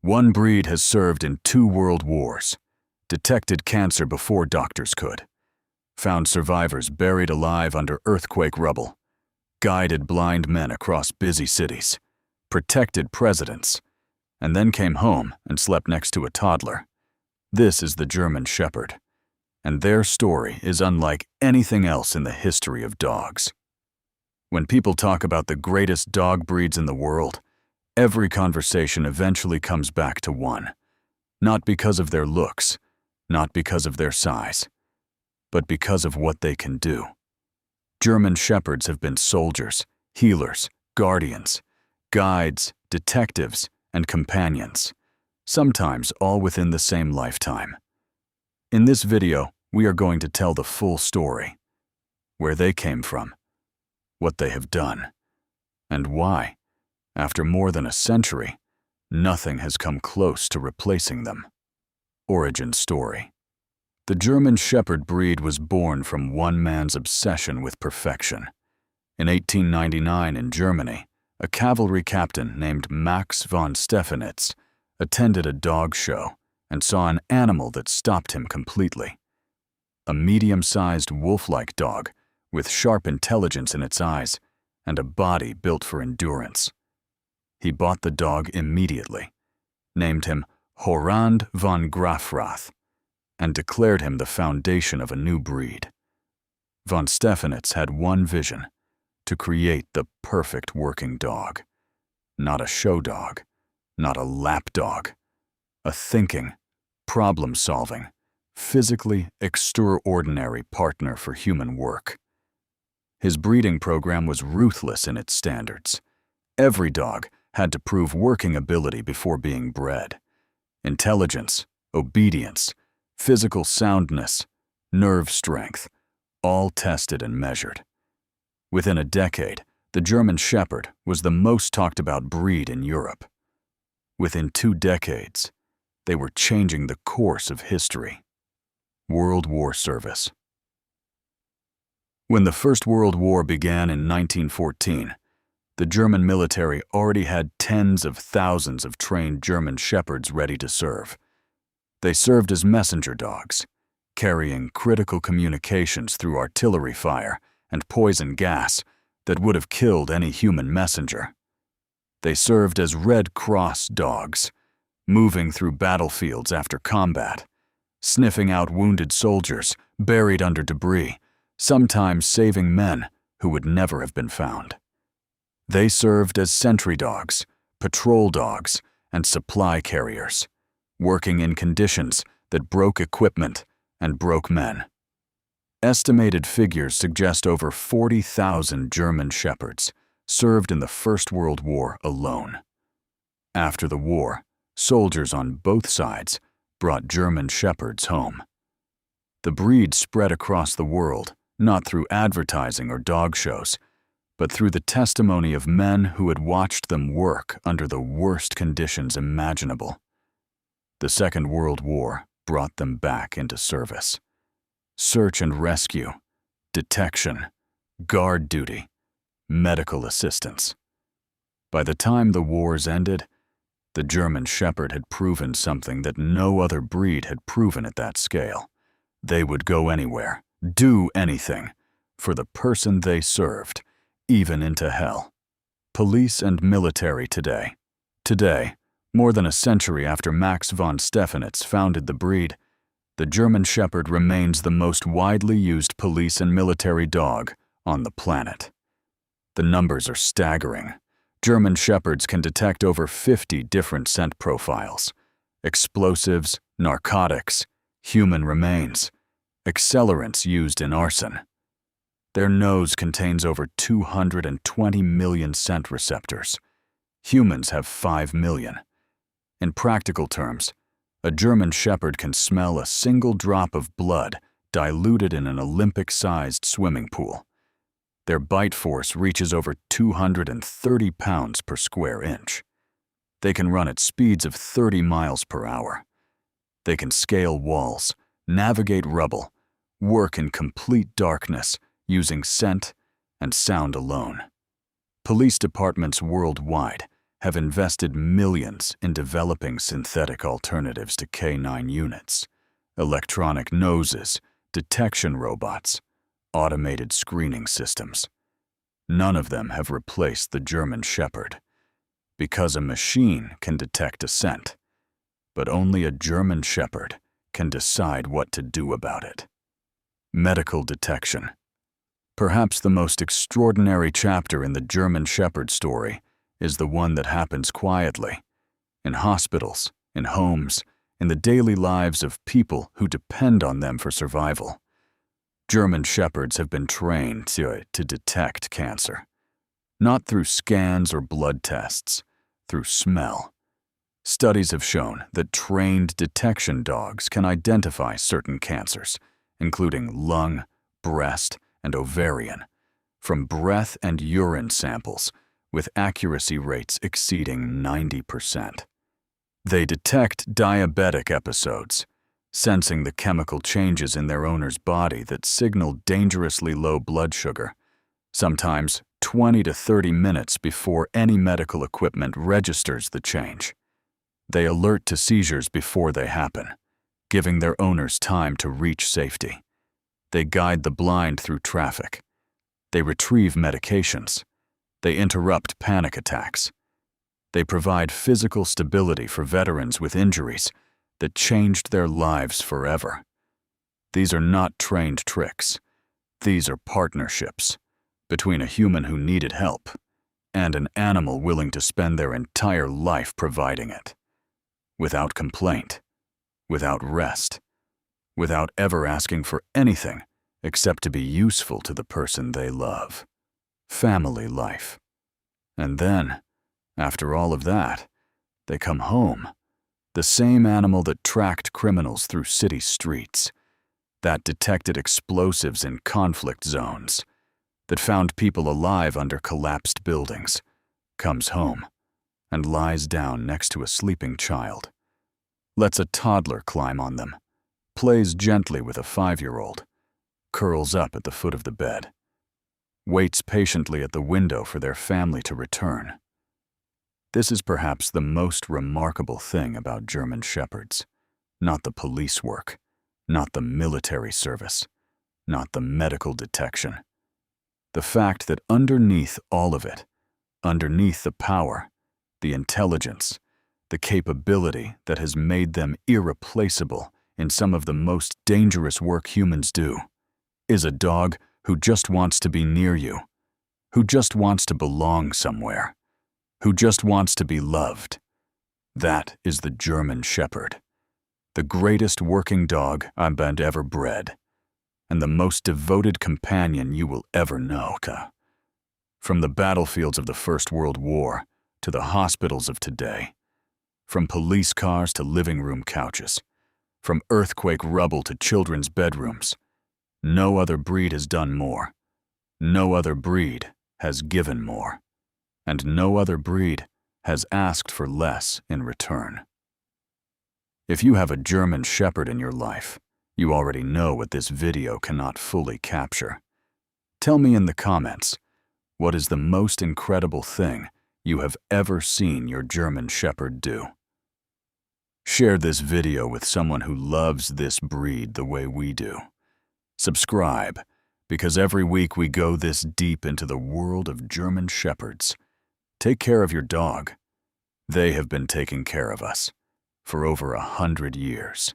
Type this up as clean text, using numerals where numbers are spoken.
One breed has served in 2 world wars, detected cancer before doctors could, found survivors buried alive under earthquake rubble, guided blind men across busy cities, protected presidents, and then came home and slept next to a toddler. This is the German Shepherd, and their story is unlike anything else in the history of dogs. When people talk about the greatest dog breeds in the world, every conversation eventually comes back to one, not because of their looks, not because of their size, but because of what they can do. German Shepherds have been soldiers, healers, guardians, guides, detectives, and companions, sometimes all within the same lifetime. In this video, we are going to tell the full story, where they came from, what they have done, and why, after more than a century, nothing has come close to replacing them. Origin story. The German Shepherd breed was born from one man's obsession with perfection. In 1899 in Germany, a cavalry captain named Max von Stephanitz attended a dog show and saw an animal that stopped him completely. A medium-sized wolf-like dog with sharp intelligence in its eyes and a body built for endurance. He bought the dog immediately, named him Horand von Grafrath, and declared him the foundation of a new breed. Von Stephanitz had one vision: to create the perfect working dog. Not a show dog, not a lap dog, a thinking, problem-solving, physically extraordinary partner for human work. His breeding program was ruthless in its standards. Every dog had to prove working ability before being bred. Intelligence, obedience, physical soundness, nerve strength, all tested and measured. Within a decade, the German Shepherd was the most talked about breed in Europe. Within 2 decades, they were changing the course of history. World War service. When the First World War began in 1914, the German military already had tens of thousands of trained German Shepherds ready to serve. They served as messenger dogs, carrying critical communications through artillery fire and poison gas that would have killed any human messenger. They served as Red Cross dogs, moving through battlefields after combat, sniffing out wounded soldiers buried under debris, sometimes saving men who would never have been found. They served as sentry dogs, patrol dogs, and supply carriers, working in conditions that broke equipment and broke men. Estimated figures suggest over 40,000 German Shepherds served in the First World War alone. After the war, soldiers on both sides brought German Shepherds home. The breed spread across the world, not through advertising or dog shows, but through the testimony of men who had watched them work under the worst conditions imaginable. The Second World War brought them back into service. Search and rescue, detection, guard duty, medical assistance. By the time the wars ended, the German Shepherd had proven something that no other breed had proven at that scale. They would go anywhere, do anything, for the person they served, even into hell. Police and military today. Today, more than a century after Max von Stephanitz founded the breed, the German Shepherd remains the most widely used police and military dog on the planet. The numbers are staggering. German Shepherds can detect over 50 different scent profiles: explosives, narcotics, human remains, accelerants used in arson. Their nose contains over 220 million scent receptors. Humans have 5 million. In practical terms, a German Shepherd can smell a single drop of blood diluted in an Olympic-sized swimming pool. Their bite force reaches over 230 pounds per square inch. They can run at speeds of 30 miles per hour. They can scale walls, navigate rubble, work in complete darkness using scent and sound alone. Police departments worldwide have invested millions in developing synthetic alternatives to canine units, electronic noses, detection robots, automated screening systems. None of them have replaced the German Shepherd, because a machine can detect a scent, but only a German Shepherd can decide what to do about it. Medical detection. Perhaps the most extraordinary chapter in the German Shepherd story is the one that happens quietly, in hospitals, in homes, in the daily lives of people who depend on them for survival. German Shepherds have been trained to detect cancer, not through scans or blood tests, through smell. Studies have shown that trained detection dogs can identify certain cancers, including lung, breast, and ovarian, from breath and urine samples, with accuracy rates exceeding 90%. They detect diabetic episodes, sensing the chemical changes in their owner's body that signal dangerously low blood sugar, sometimes 20 to 30 minutes before any medical equipment registers the change. They alert to seizures before they happen, giving their owners time to reach safety. They guide the blind through traffic. They retrieve medications. They interrupt panic attacks. They provide physical stability for veterans with injuries that changed their lives forever. These are not trained tricks. These are partnerships between a human who needed help and an animal willing to spend their entire life providing it. Without complaint, without rest, without ever asking for anything except to be useful to the person they love. Family life. And then, after all of that, they come home. The same animal that tracked criminals through city streets, that detected explosives in conflict zones, that found people alive under collapsed buildings, comes home and lies down next to a sleeping child, lets a toddler climb on them, plays gently with a 5-year-old, curls up at the foot of the bed, waits patiently at the window for their family to return. This is perhaps the most remarkable thing about German Shepherds, not the police work, not the military service, not the medical detection. The fact that underneath all of it, underneath the power, the intelligence, the capability that has made them irreplaceable in some of the most dangerous work humans do, is a dog who just wants to be near you, who just wants to belong somewhere, who just wants to be loved. That is the German Shepherd, the greatest working dog I've ever bred, and the most devoted companion you will ever know. From the battlefields of the First World War to the hospitals of today, from police cars to living room couches, from earthquake rubble to children's bedrooms, no other breed has done more. No other breed has given more. And no other breed has asked for less in return. If you have a German Shepherd in your life, you already know what this video cannot fully capture. Tell me in the comments, what is the most incredible thing you have ever seen your German Shepherd do? Share this video with someone who loves this breed the way we do. Subscribe, because every week we go this deep into the world of German Shepherds. Take care of your dog. They have been taking care of us for over 100 years.